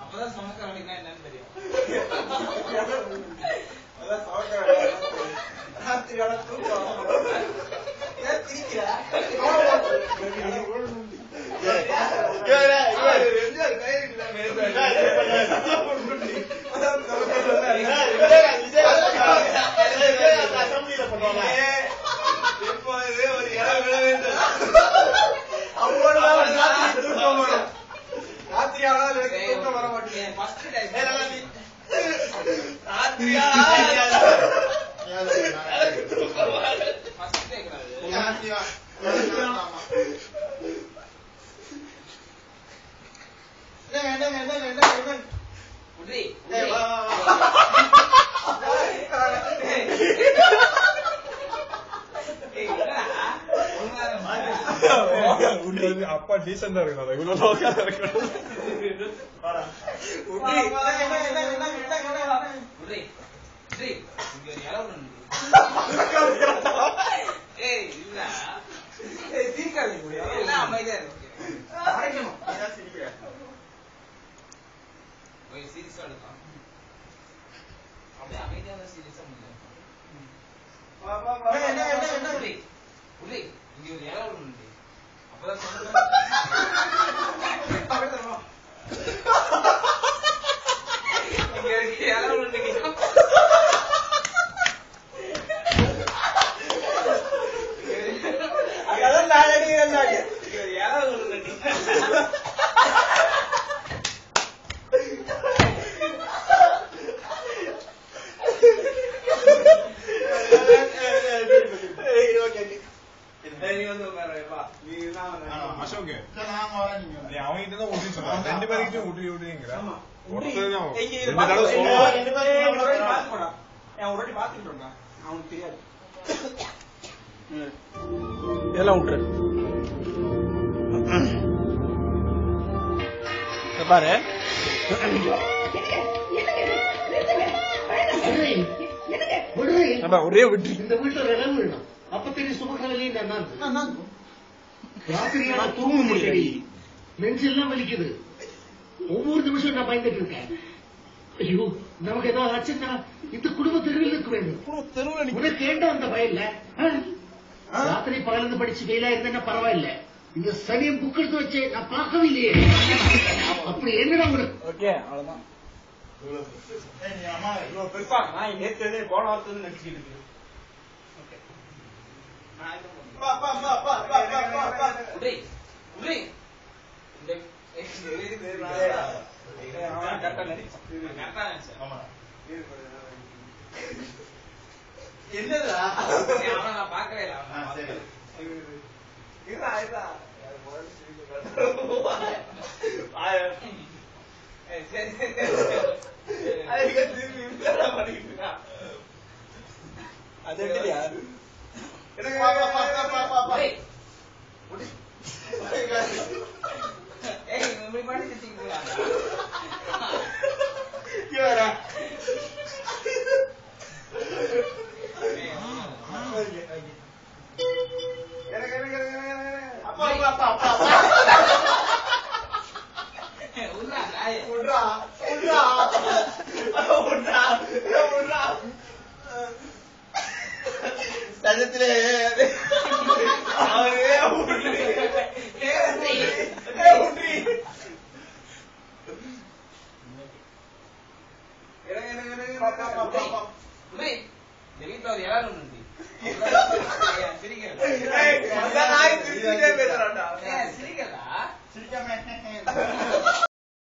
அப்பதான் சமக்காரணினா என்னன்னு தெரியும். அப்பா டீசெண்டா இருக்கணும், இவ்வளவு லோக்கா இருக்கணும். அமைதியா இருக்கு. சீரியஸா எடுக்கலாம். அப்படியே அமைதியான சீரியஸா முடியும். இங்க ஒரு இடம் உண்டு. அப்பதான் இங்க இருக்கு இடம் உண்டு. அதெல்லாம் நான் அடிக்கிறாங்க. இடம் உண்டு. ரெண்டு பேருக்கிட்டும் ஊட்டி ஊட்டிங்கிற அவனுக்கு தெரியாது. இதெல்லாம் விட்டுரு பாரு. ஒரே விட்டு இந்த வீட்டுல இடம் வேணும். அப்ப தெரியும் சுபகலையும் ராத்திரியான தூங்க முடியல, நெஞ்செல்லாம் வலிக்குது. ஒவ்வொரு நிமிஷம் நான் பயந்துட்டு இருக்கேன். ஐயோ நமக்கு ஏதாவது ஆச்சுன்னா இந்த குடும்ப தெருவில் இருக்க வேண்டும். உனக்கு ஏண்டா அந்த பயன் ராத்திரி பகலந்து படிச்சு வெயிலா இருந்தா பரவாயில்ல. இந்த சனியம் புக் எடுத்து வச்சு நான் பார்க்கவே இல்லையே. அப்படி என்னடா உனக்கு? ஓகே அவ்வளவுதான். பெருப்பா நான் நேற்று போன வாரத்துல நடிச்சுட்டு இருக்கு. என்னதா நான் பாக்கவே சஜத்திலே வீட்டுல ஒரு யாரும்